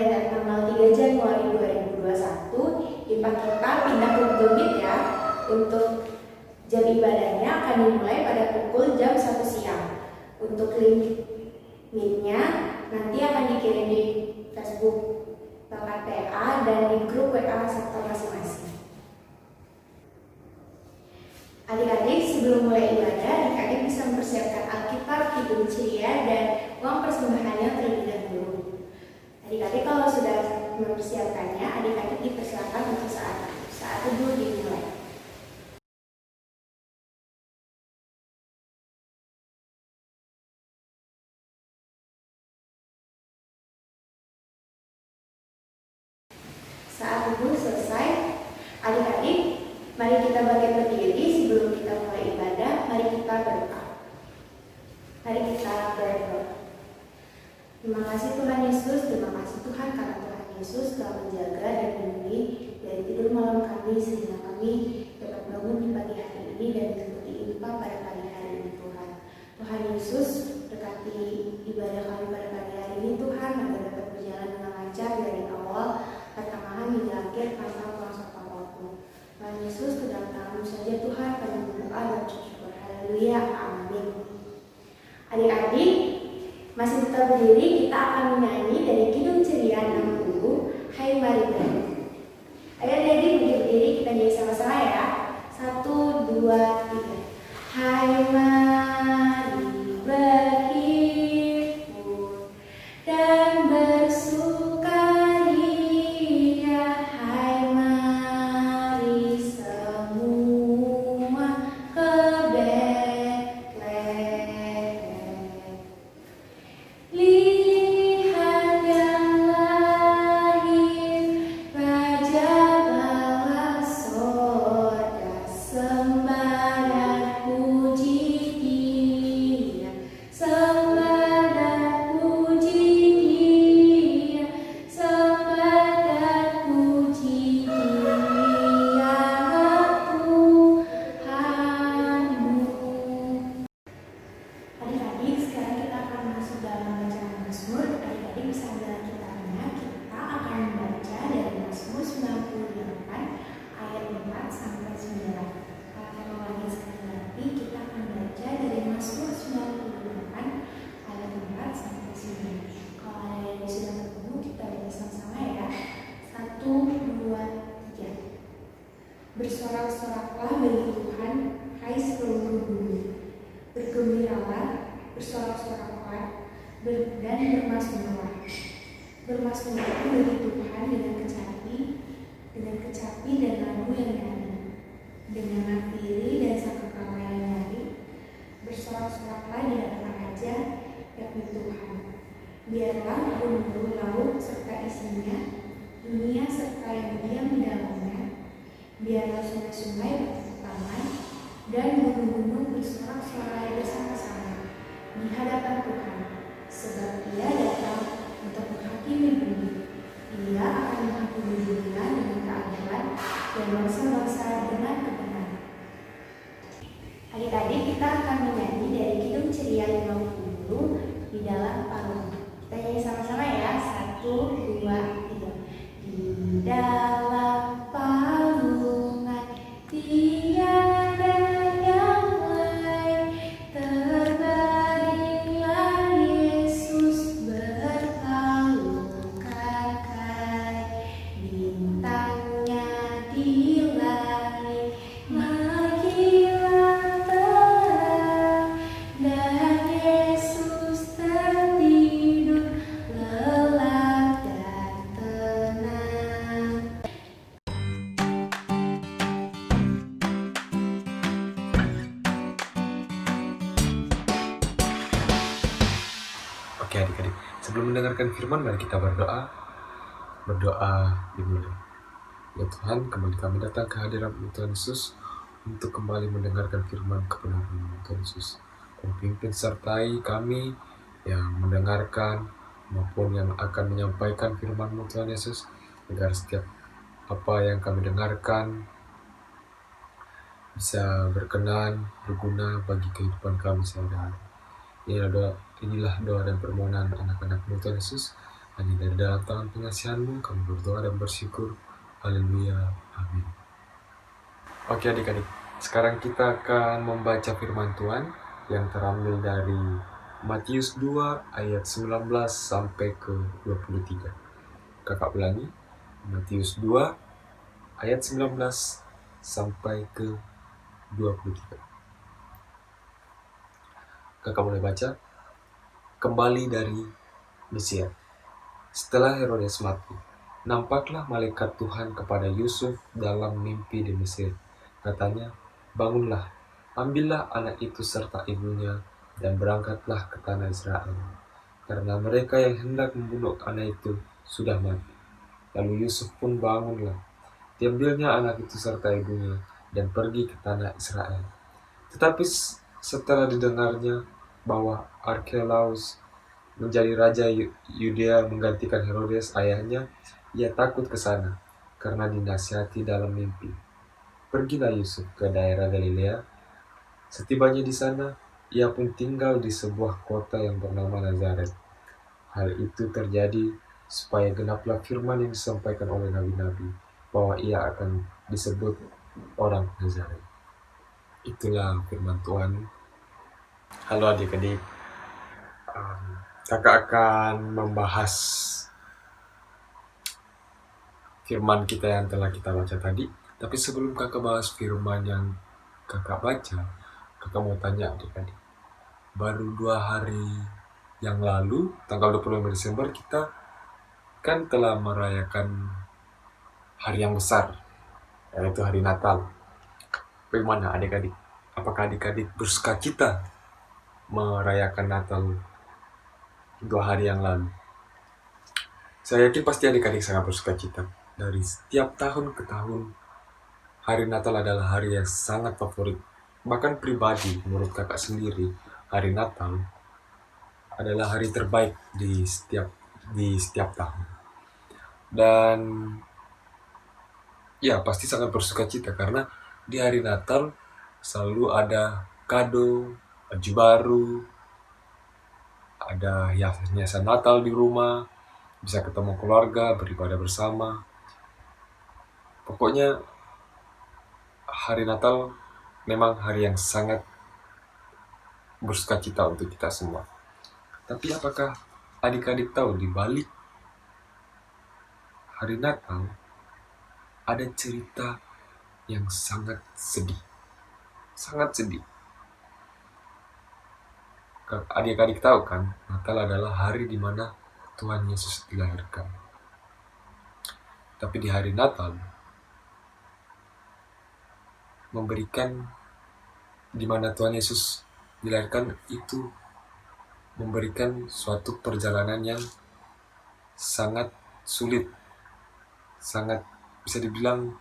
mulai dari tanggal 3 Januari 2021, IPA kita pindah ke Google Meet ya. Untuk jam ibadahnya akan dimulai pada pukul jam 1 siang. Untuk link Meet-nya nanti akan dikirim di Facebook PKTA dan di grup WA sektor masing-masing. Adik-adik, sebelum mulai ibadah, adik-adik bisa mempersiapkan Alkitab, Kidung Ceria, dan uang persembahannya terlebih dahulu. Adik-adik kalau sudah mempersiapkannya, adik-adik dipersilakan untuk saat teduh dimulai. Saat teduh selesai, adik-adik, mari kita bangkit berdiri sebelum kita mulai ibadah. Mari kita berdoa. Mari kita berdoa. Terima kasih Tuhan Yesus, terima kasih Tuhan karena Tuhan Yesus telah menjaga dan melindungi dari tidur malam kami sehingga kami dapat bangun di pagi hari ini dan mengikuti IPA pada pagi hari ini Tuhan. Tuhan Yesus, berkati ibadah kami pada pagi hari ini Tuhan, agar dapat berjalan dengan lancar dari awal, pertengahan hingga akhir tanpa kurang apapun. Tuhan Yesus, ke dalam tangan-Mu saja Tuhan, kami berdoa dan bersyukur. Haleluya, amin. Adik-adik, masih tetap berdiri, kita akan menyanyi dari Kidung Ceria 60, Hai Mari Berdiri. Ayo adik-adik berdiri, kita nyanyi sama-sama ya. 1, 2, 3. Hai mari berhimpun dan bersukaria, hai mari semua ke Betlehem. Lihat yang lahir, Raja bala sorga, sembah dan puji Dia, sembah dan puji Dia, sembah dan puji Dia Tuhanmu. Adik-adik, sekarang kita akan masuk dalam bacaan Mazmur. Adik-adik bisa ambil Alkitabnya. Kita akan membaca dari Mazmur 98 ayat 4 sampai 9. Kalau kita ulangi sekali lagi, kita akan baca dari Mazmur 98 ayat 4 sampai 9. Kalau ada yang sudah ketemu, kita baca sama-sama ya. 1, 2, 3. Bersorak-soraklah bagi Tuhan, hai seluruh bumi. Bergembiralah, bersorak-soraklah, dan bermasmurlah. Bermasmurlah bagi Tuhan dengan kecapi dan lagu yang nyanyi, dengan nafiri dan sangkakala yang nyanyi. Bersorak-soraklah di hadapan Raja, yakni Tuhan. Biarlah gunung laut serta isinya, dunia serta yang diam di dalamnya. Biarlah sungai-sungai bertaman dan gunung-gunung bersorak-sorai bersama-sama di hadapan Tuhan, sebab Dia datang untuk menghakimi bumi. Dia akan menghakimi dunia dengan keadilan dan bangsa-bangsa dengan kebenaran. Adik-adik, kita akan menyanyi dari Kidung Ceria 50 di dalam palung. Kita nyanyi sama-sama ya. 1, 2, 3. Di dalam palungan tiada yang lain, terbaringlah Yesus berkalung kakai. Bintangnya di langit menghilang terang, dan Yesus tertidur lelap dan tenang. Oke adik-adik, sebelum mendengarkan firman, mari kita berdoa. Berdoa dimulai. Ya Tuhan, kembali kami datang ke hadirat-Mu Tuhan Yesus untuk kembali mendengarkan firman kebenaran-Mu Tuhan Yesus. Dan pimpin sertai kami yang mendengarkan maupun yang akan menyampaikan firman-Mu Tuhan Yesus, agar setiap apa yang kami dengarkan bisa berkenan, berguna bagi kehidupan kami sehari-hari. Inilah doa dan permohonan anak-anak-Mu Tuhan Yesus. Hanya dari dalam tangan pengasihan-Mu kami berdoa dan bersyukur. Haleluya. Amin. Oke adik-adik, sekarang kita akan membaca firman Tuhan yang terambil dari Matius 2 ayat 19 sampai ke 23. Kakak ulangi, Matius 2 ayat 19 sampai ke 23. Kakak mulai baca. Kembali dari Mesir. Setelah Herodes mati, nampaklah malaikat Tuhan kepada Yusuf dalam mimpi di Mesir. Katanya, bangunlah, ambillah anak itu serta ibunya, dan berangkatlah ke tanah Israel. Karena mereka yang hendak membunuh anak itu sudah mati. Lalu Yusuf pun bangunlah. Diambilnya anak itu serta ibunya, dan pergi ke tanah Israel. Tetapi setelah didengarnya bahwa Archelaus menjadi raja Yudea menggantikan Herodes ayahnya, ia takut ke sana karena dinasihati dalam mimpi. Pergilah Yusuf ke daerah Galilea. Setibanya di sana, ia pun tinggal di sebuah kota yang bernama Nazaret. Hal itu terjadi supaya genaplah firman yang disampaikan oleh nabi-nabi bahwa ia akan disebut orang Nazaret. Itulah firman Tuhan. Halo adik-adik, kakak akan membahas firman kita yang telah kita baca tadi. Tapi sebelum kakak bahas firman yang kakak baca, kakak mau tanya adik-adik. Baru 2 hari yang lalu, tanggal 25 Desember, kita kan telah merayakan hari yang besar, yaitu hari Natal. Bagaimana adik-adik? Apakah adik-adik bersukacita merayakan Natal 2 hari yang lalu? Saya yakin pasti adik-adik sangat bersukacita. Dari setiap tahun ke tahun, hari Natal adalah hari yang sangat favorit. Bahkan pribadi, menurut kakak sendiri, hari Natal adalah hari terbaik di setiap tahun. Dan ya pasti sangat bersukacita karena di hari Natal selalu ada kado, baju baru, ada hiasan Natal di rumah, bisa ketemu keluarga, beribadah bersama. Pokoknya hari Natal memang hari yang sangat bersukacita untuk kita semua. Tapi apakah adik-adik tahu di balik hari Natal ada cerita yang sangat sedih? Sangat sedih. Adik-adik tahu kan, Natal adalah hari di mana Tuhan Yesus dilahirkan. Tapi di hari Natal memberikan di mana Tuhan Yesus dilahirkan itu memberikan suatu perjalanan yang sangat sulit, sangat bisa dibilang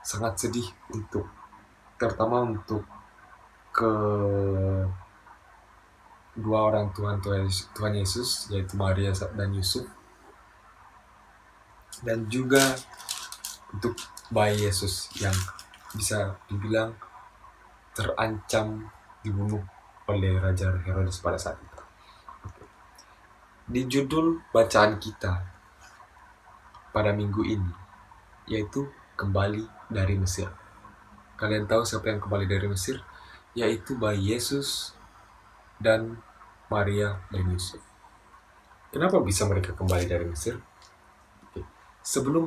sangat sedih terutama untuk kedua orang Tuhan Yesus, yaitu Maria dan Yusuf, dan juga untuk bayi Yesus yang bisa dibilang terancam dibunuh oleh Raja Herodes pada saat itu. Di judul bacaan kita pada minggu ini, yaitu kembali dari Mesir. Kalian tahu siapa yang kembali dari Mesir? Yaitu bayi Yesus dan Maria dan Yusuf. Kenapa bisa mereka kembali dari Mesir? Sebelum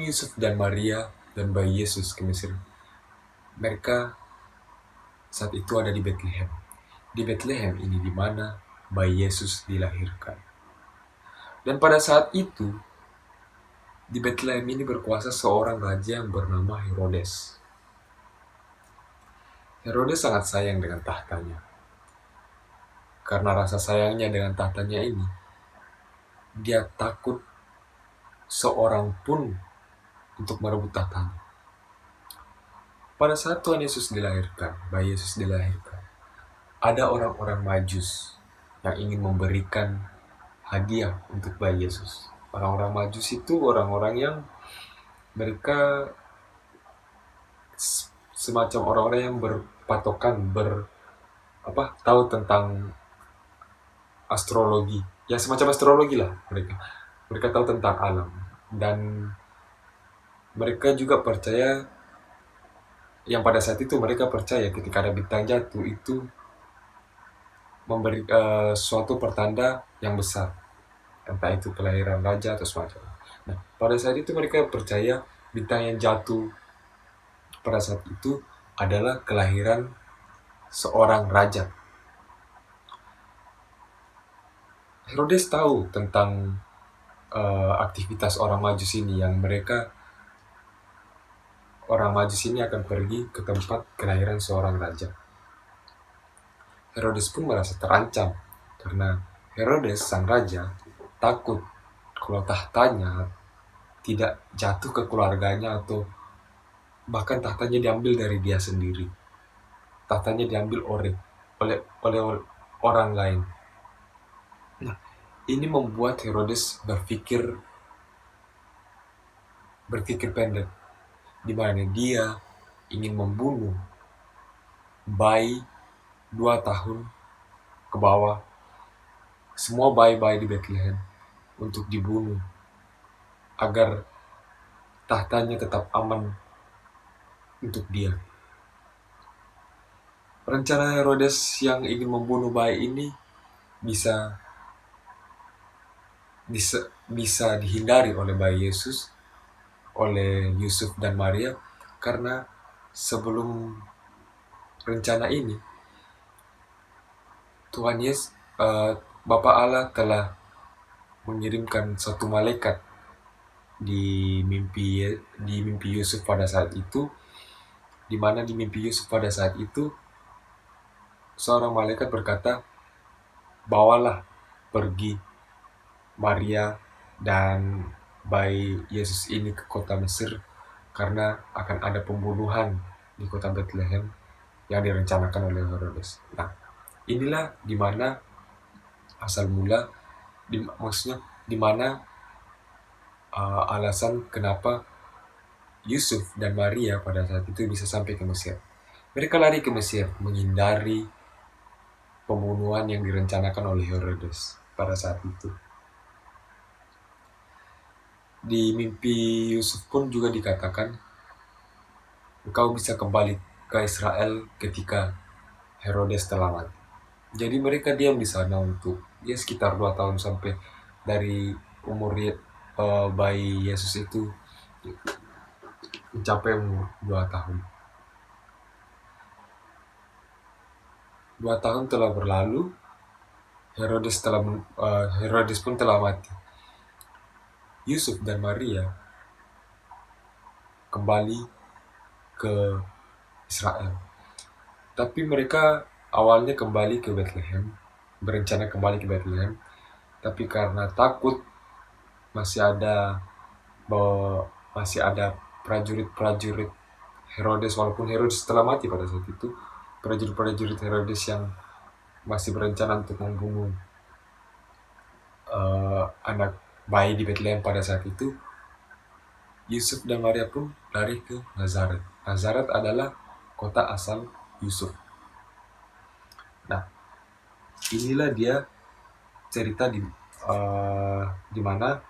Yusuf dan Maria dan bayi Yesus ke Mesir, mereka saat itu ada di Bethlehem. Di Bethlehem ini di mana bayi Yesus dilahirkan. Dan pada saat itu, di Bethlehem ini berkuasa seorang raja yang bernama Herodes. Herodes sangat sayang dengan tahtanya. Karena rasa sayangnya dengan tahtanya ini, dia takut seorang pun untuk merebut tahtanya. Pada saat Tuhan Yesus dilahirkan, bayi Yesus dilahirkan, ada orang-orang Majus yang ingin memberikan hadiah untuk bayi Yesus. Orang-orang Majus itu orang-orang yang mereka semacam orang-orang yang berpatokan tahu tentang astrologi. ya semacam astrologi lah mereka. Mereka tahu tentang alam, dan mereka juga percaya, yang pada saat itu mereka percaya ketika ada bintang jatuh itu memberi suatu pertanda yang besar, entah itu kelahiran raja atau semacamnya. Nah, pada saat itu mereka percaya bintang yang jatuh pada saat itu adalah kelahiran seorang raja. Herodes tahu tentang aktivitas orang Majus ini, yang orang Majus ini akan pergi ke tempat kelahiran seorang raja. Herodes pun merasa terancam karena Herodes sang raja takut kalau tahtanya tidak jatuh ke keluarganya, atau bahkan tahtanya diambil dari dia sendiri. Tahtanya diambil oleh orang lain. Nah, ini membuat Herodes berpikir pendek, di mana dia ingin membunuh bayi 2 tahun ke bawah, semua bayi-bayi di Bethlehem, untuk dibunuh agar tahtanya tetap aman untuk dia. Rencana Herodes yang ingin membunuh bayi ini bisa dihindari oleh bayi Yesus, oleh Yusuf dan Maria, karena sebelum rencana ini Tuhan Yesus, Bapa Allah telah mengirimkan satu malaikat di mimpi Yusuf pada saat itu, di mana di mimpi Yusuf pada saat itu seorang malaikat berkata, bawalah pergi Maria dan bayi Yesus ini ke kota Mesir, karena akan ada pembunuhan di kota Bethlehem yang direncanakan oleh Herodes. Nah, inilah dimana asal mula, maksudnya dimana alasan kenapa Yusuf dan Maria pada saat itu bisa sampai ke Mesir. Mereka lari ke Mesir menghindari pembunuhan yang direncanakan oleh Herodes pada saat itu. Di mimpi Yusuf pun juga dikatakan, engkau bisa kembali ke Israel ketika Herodes telah mati. Jadi mereka diam di sana untuk sekitar 2 tahun, sampai dari umur bayi Yesus itu mencapai umur 2 tahun. 2 tahun telah berlalu, Herodes pun telah mati. Yusuf dan Maria kembali ke Israel. Tapi mereka awalnya kembali ke Bethlehem, berencana kembali ke Bethlehem, tapi karena takut masih ada prajurit-prajurit Herodes, walaupun Herodes telah mati pada saat itu, prajurit-prajurit Herodes yang masih berencana untuk membunuh anak bayi di Bethlehem pada saat itu, Yusuf dan Maria pun lari ke Nazaret. Nazaret adalah kota asal Yusuf. Nah, inilah dia cerita di mana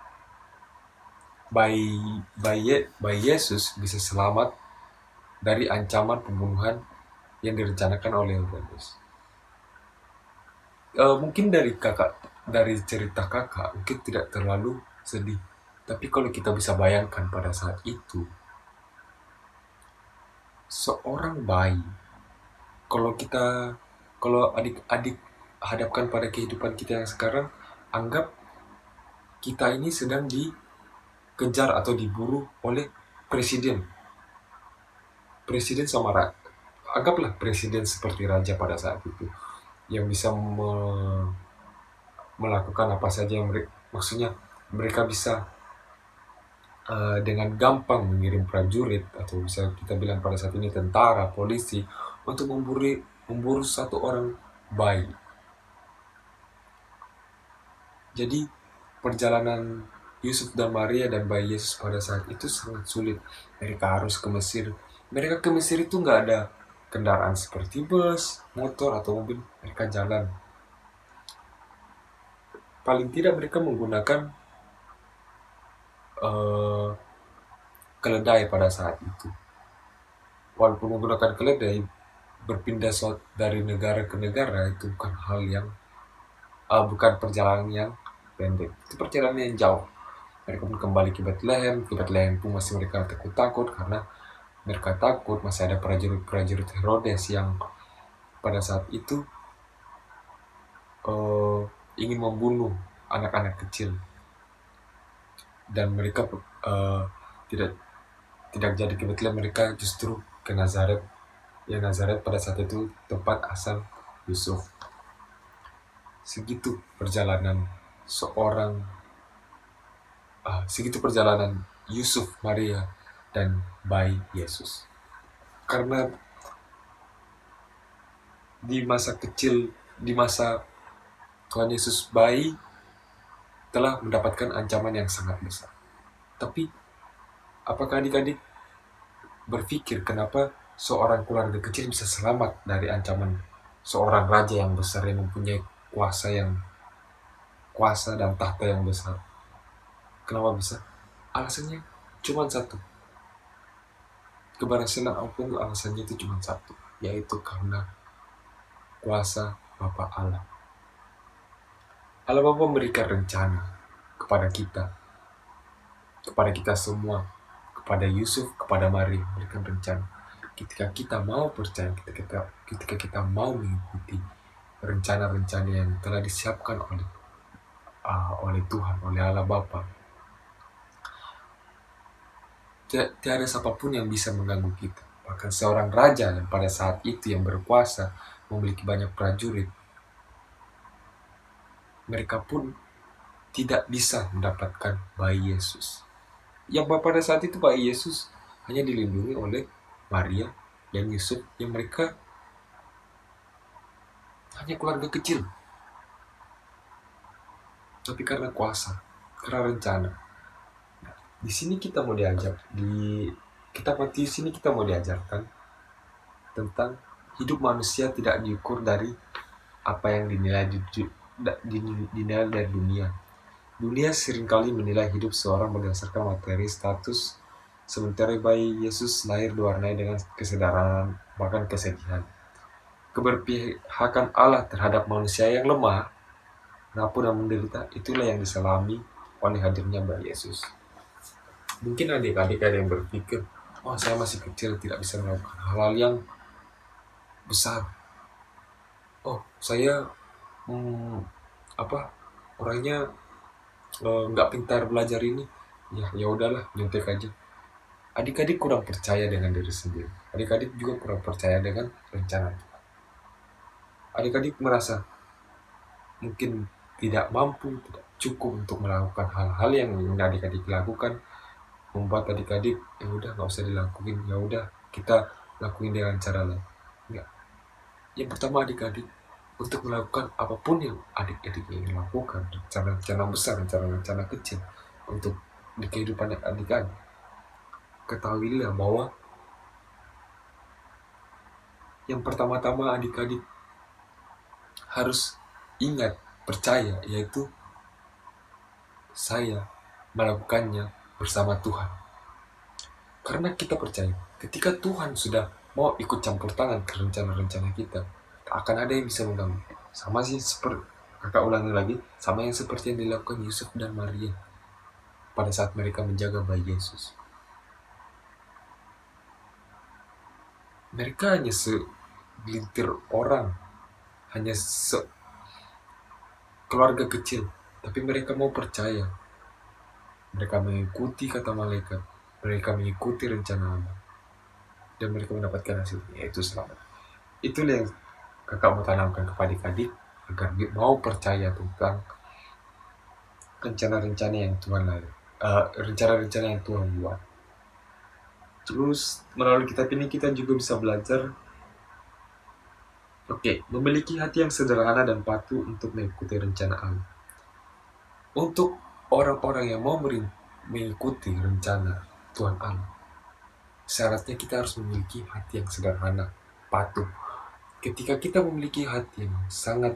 bayi Yesus bisa selamat dari ancaman pembunuhan yang direncanakan oleh Herodes. Mungkin dari cerita kakak mungkin tidak terlalu sedih, tapi kalau kita bisa bayangkan pada saat itu, seorang bayi, kalau adik-adik hadapkan pada kehidupan kita yang sekarang, anggap kita ini sedang dikejar atau diburu oleh presiden sama rakyat. Anggaplah presiden seperti raja pada saat itu, yang bisa melakukan apa saja yang maksudnya mereka bisa dengan gampang mengirim prajurit, atau bisa kita bilang pada saat ini tentara, polisi, untuk memburu satu orang bayi. Jadi perjalanan Yusuf dan Maria dan bayi Yesus pada saat itu sangat sulit. Mereka harus ke Mesir. Mereka ke Mesir itu nggak ada kendaraan seperti bus, motor, atau mobil. Mereka jalan. paling tidak mereka menggunakan keledai pada saat itu. Walaupun menggunakan keledai, berpindah dari negara ke negara itu bukan hal yang bukan perjalanan yang pendek, itu perjalanan yang jauh. Mereka pun kembali ke Bethlehem. Ke Bethlehem pun masih mereka takut karena mereka takut masih ada prajurit Herodes yang pada saat itu ingin membunuh anak-anak kecil, dan mereka tidak jadi ke Bethlehem, mereka justru ke Nazaret. Ya, Nazaret pada saat itu tempat asal Yusuf. Segitu perjalanan Yusuf, Maria, dan bayi Yesus. Karena di masa Tuhan Yesus bayi telah mendapatkan ancaman yang sangat besar. Tapi apakah adik-adik berpikir kenapa seorang keluarga kecil bisa selamat dari ancaman seorang raja yang besar yang mempunyai kuasa dan tahta yang besar? Kenapa bisa? Alasannya cuma satu. Keberhasilan apapun alasannya itu cuma satu, yaitu karena kuasa Bapa Allah. Allah Bapa memberikan rencana kepada kita semua, kepada Yusuf, kepada Maria, memberikan rencana. Ketika kita mau percaya, ketika kita mau mengikuti rencana-rencana yang telah disiapkan oleh Tuhan, oleh Allah Bapa, tiada siapapun yang bisa mengganggu kita. Bahkan seorang raja yang pada saat itu yang berkuasa, memiliki banyak prajurit, mereka pun tidak bisa mendapatkan bayi Yesus. Yang pada saat itu bayi Yesus hanya dilindungi oleh Maria dan Yusuf, yang mereka hanya keluarga kecil. Tapi karena kuasa, karena rencana. Di sini kita mau diajarkan tentang hidup manusia tidak diukur dari apa yang dinilai dari dunia. Dunia seringkali menilai hidup seorang berdasarkan materi, status, sementara bayi Yesus lahir diwarnai dengan kesadaran, bahkan kesedihan. Keberpihakan Allah terhadap manusia yang lemah, rapuh dan menderita, itulah yang disalami oleh hadirnya bayi Yesus. Mungkin adik-adik ada yang berpikir, saya masih kecil, tidak bisa melakukan hal-hal yang besar. Saya orangnya nggak pintar belajar ini. Ya udahlah, nyontek aja. Adik-adik kurang percaya dengan diri sendiri. Adik-adik juga kurang percaya dengan rencana. Adik-adik merasa mungkin tidak mampu, tidak cukup untuk melakukan hal-hal yang adik-adik lakukan, membuat adik-adik ya udah nggak usah dilakuin, ya udah kita lakuin dengan cara lain. Enggak. Yang pertama, adik-adik untuk melakukan apapun yang adik-adik ingin lakukan, rencana besar, rencana kecil untuk di kehidupan adik-adik, ketahuilah bahwa yang pertama-tama adik-adik harus ingat, percaya, yaitu saya melakukannya bersama Tuhan. Karena kita percaya, ketika Tuhan sudah mau ikut campur tangan ke rencana-rencana kita, tak akan ada yang bisa mengganggu. Sama sih seperti, kakak ulangi lagi, sama yang seperti yang dilakukan Yusuf dan Maria pada saat mereka menjaga bayi Yesus. Mereka hanya segelintir orang, hanya keluarga kecil, tapi mereka mau percaya. Mereka mengikuti kata malaikat, mereka mengikuti rencana Allah, dan mereka mendapatkan hasilnya, yaitu selamat. Itulah yang kakak mau tanamkan kepada adik-adik, agar mau percaya tentang rencana-rencana yang Tuhan buat. Terus melalui kitab ini kita juga bisa belajar memiliki hati yang sederhana dan patuh untuk mengikuti rencana Allah. Untuk orang-orang yang mau mengikuti rencana Tuhan Allah, syaratnya kita harus memiliki hati yang sederhana, patuh. Ketika kita memiliki hati yang sangat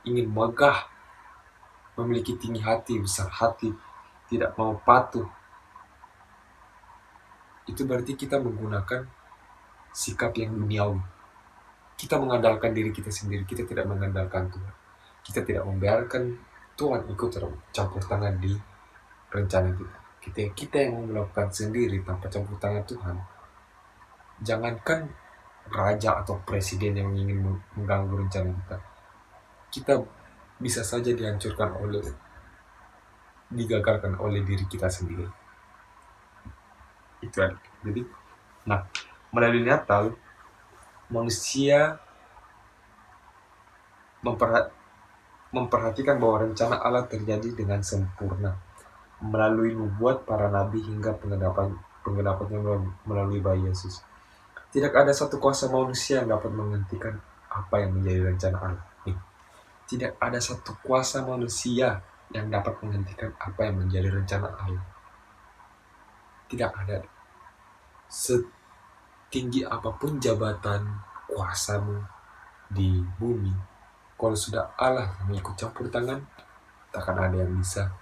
ingin megah memiliki tinggi hati, besar hati, tidak mau patuh, itu berarti kita menggunakan sikap yang duniawi. Kita mengandalkan diri kita sendiri, kita tidak mengandalkan Tuhan. Kita tidak membiarkan Tuhan ikut campur tangan di rencana kita. Kita yang mau melakukan sendiri tanpa campur tangan Tuhan. Jangankan raja atau presiden yang ingin mengganggu rencana kita, kita bisa saja digagalkan oleh diri kita sendiri. Itu ada. Jadi, melalui Natal, manusia memperhatikan bahwa rencana Allah terjadi dengan sempurna melalui nubuat para nabi hingga penggenapannya melalui bayi Yesus. Tidak ada satu kuasa manusia yang dapat menghentikan apa yang menjadi rencana Allah. Tidak ada satu kuasa manusia yang dapat menghentikan apa yang menjadi rencana Allah. Tidak ada. Setinggi apapun jabatan kuasamu di bumi, kalau sudah Allah yang ikut campur tangan, tak akan ada yang bisa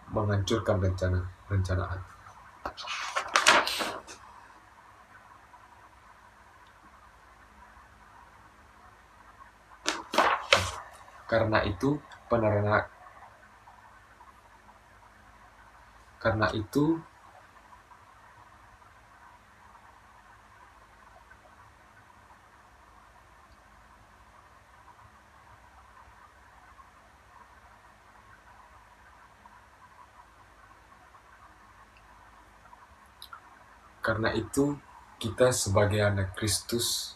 menghancurkan rencana Allah. Karena itu kita sebagai anak Kristus,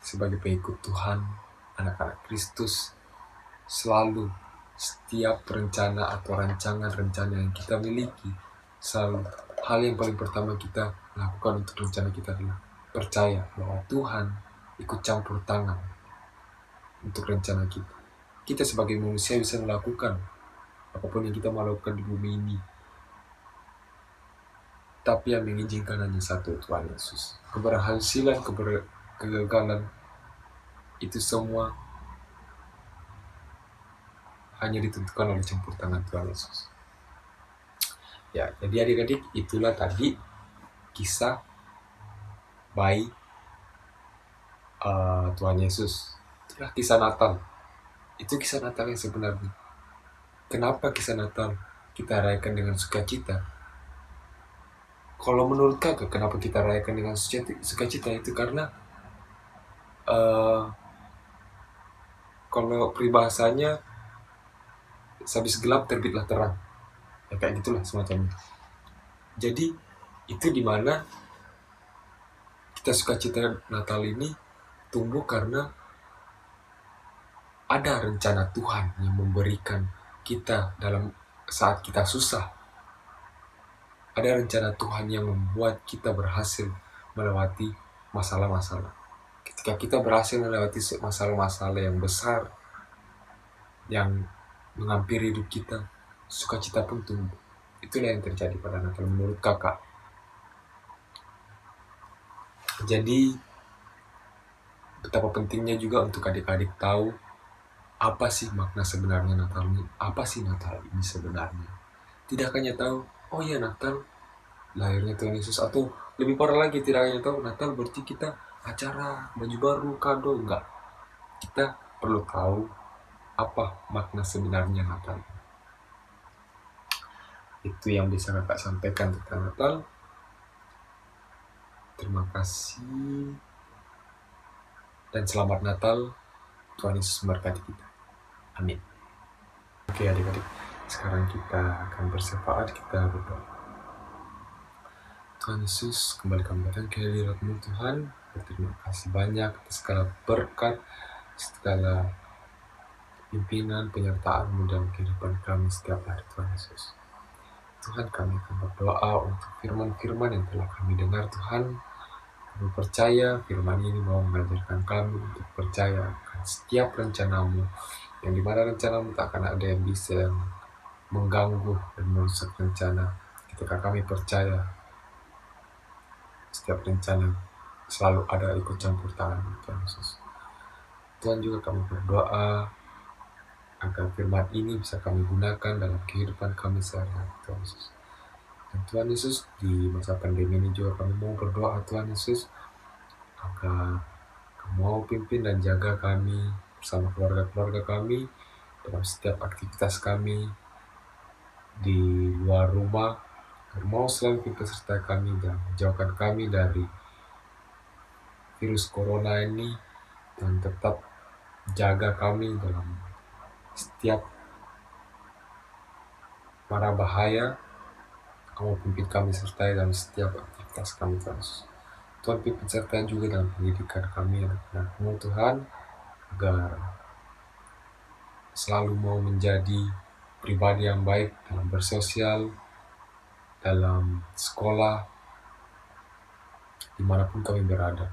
sebagai pengikut Tuhan, anak-anak Kristus, selalu setiap rencana atau rancangan-rencana yang kita miliki, selalu hal yang paling pertama kita lakukan untuk rencana kita adalah percaya bahwa Tuhan ikut campur tangan untuk rencana kita. Kita sebagai manusia bisa melakukan apapun yang kita mau lakukan di bumi ini, tapi yang mengizinkan hanya satu, Tuhan Yesus. Keberhasilan, kegagalan, itu semua hanya ditentukan oleh campur tangan Tuhan Yesus. Ya, jadi adik-adik, itulah tadi kisah bayi Tuhan Yesus. Itulah kisah Natal. Itu kisah Natal yang sebenarnya. Kenapa kisah Natal kita rayakan dengan sukacita? Kalau menurut kakak, kenapa kita rayakan dengan sukacita? Itu karena kalau peribahasanya, sehabis gelap terbitlah terang. Ya, kayak gitulah semacamnya. Jadi itu dimana kita sukacita Natal ini tumbuh karena ada rencana Tuhan yang memberikan kita dalam saat kita susah. Ada rencana Tuhan yang membuat kita berhasil melewati masalah-masalah. Ketika kita berhasil melewati masalah-masalah yang besar yang menghampiri hidup kita, sukacita pun tumbuh. Itulah yang terjadi pada Natal menurut kakak. Jadi betapa pentingnya juga untuk adik-adik tahu apa sih makna sebenarnya Natal ini, apa sih Natal ini sebenarnya. Tidak hanya tahu, oh iya Natal lahirnya Tuhan Yesus, atau lebih parah lagi tidak hanya tahu Natal berarti kita acara baju baru, kado, enggak. Kita perlu tahu apa makna sebenarnya Natal. Itu yang bisa kakak sampaikan tentang Natal. Terima kasih dan selamat Natal. Tuhan Yesus memberkati kita. Amin. Oke adik-adik, sekarang kita akan bersyafaat, kita berdoa. Tuhan Yesus, kembali kami datang ke hadirat-Mu Tuhan. Berterima kasih banyak atas segala berkat, segala pimpinan, penyertaan-Mu dalam kehidupan kami setiap hari, Tuhan Yesus. Tuhan, kami akan berdoa untuk firman-firman yang telah kami dengar, Tuhan. Kami percaya firman ini mau mengajarkan kami untuk percaya akan setiap rencana-Mu, yang dimana rencana-Mu tak akan ada yang bisa mengganggu dan merusak rencana. Ketika kami percaya setiap rencana selalu ada ikut campur tangan Tuhan Yesus. Tuhan juga kami berdoa agar firman ini bisa kami gunakan dalam kehidupan kami sehari-hari, Tuhan Yesus. Dan Tuhan Yesus, di masa pandemi ini juga kami mau berdoa, Tuhan Yesus, agar Kamu mau pimpin dan jaga kami bersama keluarga-keluarga kami dalam setiap aktivitas kami di luar rumah. Agar mau selalu pimpin serta kami dan jauhkan kami dari virus corona ini, dan tetap jaga kami dalam setiap mara bahaya. Kamu pimpin kami sertai dalam setiap aktivitas kami, Tuhan Yesus. Tuhan pimpin sertai juga dalam pendidikan kami, anak-anak-Mu, Tuhan, agar selalu mau menjadi pribadi yang baik dalam bersosial, dalam sekolah, dimanapun kami berada.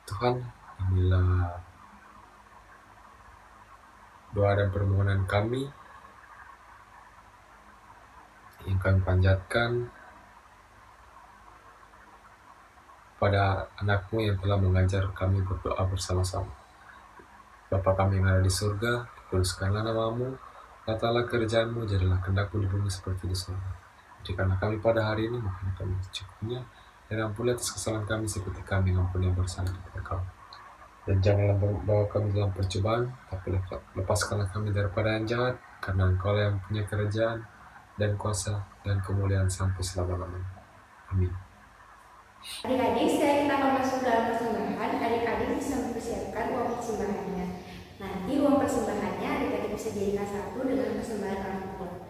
Tuhan, inilah doa dan permohonan kami yang kami panjatkan pada anak-Mu yang telah mengajar kami berdoa bersama-sama. Bapa kami yang ada di surga, dikuduskanlah nama-Mu, datanglah kerjaan-Mu, jadilah kehendak-Mu di bumi seperti di surga. Berikanlah kami pada hari ini makanan kami secukupnya, dan ampuni atas kesalahan kami seperti kami mengampuni yang bersalah kepada kami. Dan janganlah membawa kami dalam percobaan, tapi lepaskanlah kami daripada yang jahat, karena Engkau yang punya kerajaan dan kuasa dan kemuliaan sampai selama-lamanya. Amin. Adik-adik, setelah kita akan masuk dalam persembahan, adik-adik bisa mempersiapkan uang persembahannya. Nanti uang persembahannya adik-adik bisa jadikan satu dengan persembahan orang tua.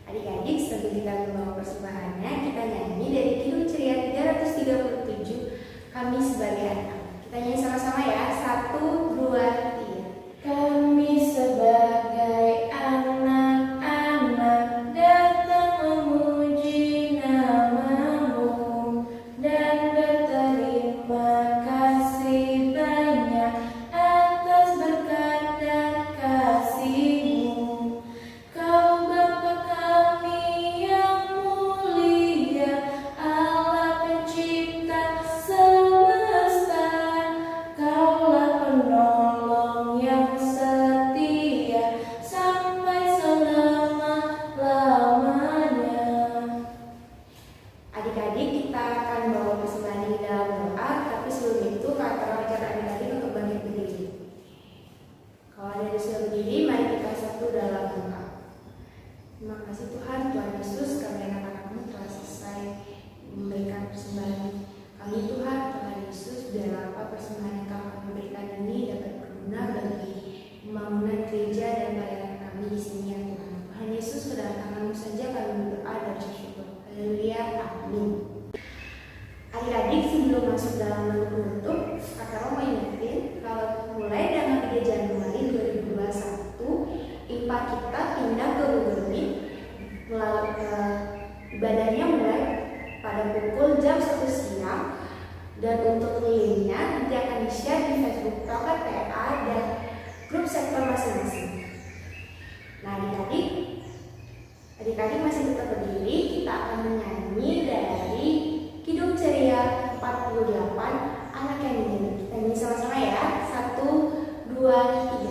Adik-adik, sebelum kita membawa persembahannya, kita nyanyi dari Kidung Ceria 337, Kami Sebagai Anak. Kita nyanyi sama-sama ya, 1, 2, 3. Kami sebagai anak-anak datang memuji nama-Mu dan berterima kasih banyak atas berkat dan kasih-Mu. Kau Bapa kami yang mulia, Allah pencipta semesta, Kaulah penolong yang setia sampai selama-lamanya. Adik-adik, kita akan bawa persembahan ini dalam doa, tapi sebelum itu kata ajar adik-adik untuk bangkit berdiri. Kalau ada yang sudah berdiri, mari kita satu dalam doa. Terima kasih Tuhan, Tuhan Yesus, kami anak-anak-Mu telah selesai memberikan persembahan kami. Tuhan Yesus, biarlah apa persembahan yang kami berikan ini dapat berguna bagi pembangunan gereja dan pelayanan kami di sini ya Tuhan. Tuhan Yesus, kedatangan-Mu saja kami berdoa dan bersyukur. Haleluya, amin. Adik-adik, sebelum masuk dalam penutup, Kak Ro mau ingetin kalau mulai dengan 3 Januari 2021, IPA kita pindah ke Google Meet. Ibadahnya mulai pada pukul jam 1 siang, dan untuk linknya nanti akan di-share di Facebook Proker PA dan grup sektor masing-masing. Nah adik-adik masih tetap berdiri, kita akan menyanyi dari Kidung Ceria 48, Anak yang Dijanji. Kita nyanyi sama-sama ya, 1, 2, 3.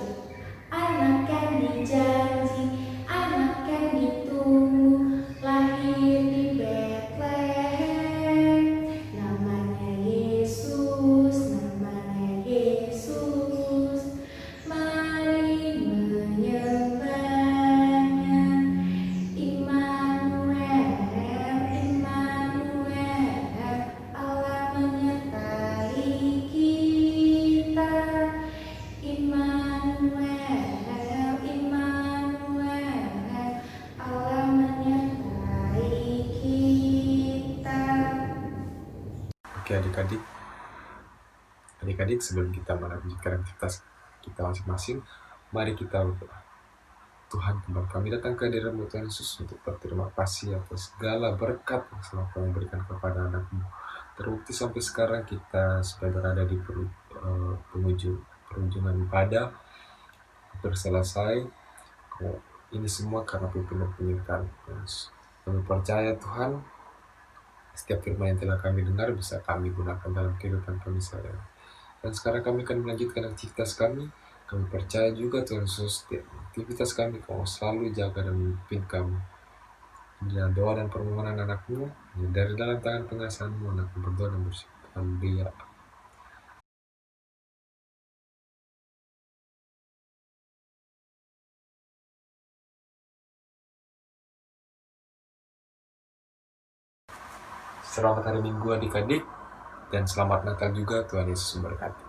Anak yang dijanji, anak yang ditunggu, lahir di Betlehem. Namanya Yesus, namanya Yesus. Mari menyembahnya. Immanuel, Immanuel, Allah menyertai kita. Immanuel, Immanuel, Allah menyertai kita. Oke adik-adik, sebelum kita melanjutkan aktivitas kita masing-masing, mari kita berdoa. Tuhan, kembali kami datang ke hadirat-Mu Tuhan Yesus untuk berterima kasih atas segala berkat yang selalu Kau berikan kepada anak-Mu. Terbukti sampai sekarang kita sudah berada di perujungan ibadah, hampir selesai. Ini semua karena pimpinan penyertaan. Kami percaya Tuhan, setiap firman yang telah kami dengar bisa kami gunakan dalam kehidupan kami sehari-hari. Dan sekarang kami akan melanjutkan aktivitas kami. Kami percaya juga Tuhan Yesus setiap aktivitas kami, Kau selalu jaga dan memimpin kami. Inilah doa dan permohonan anakmu, dari dalam tangan pengasihanmu, anakmu berdoa dan bersyukur. Haleluya. Selamat hari Minggu adik-adik, dan selamat Natal juga. Tuhan Yesus memberkati.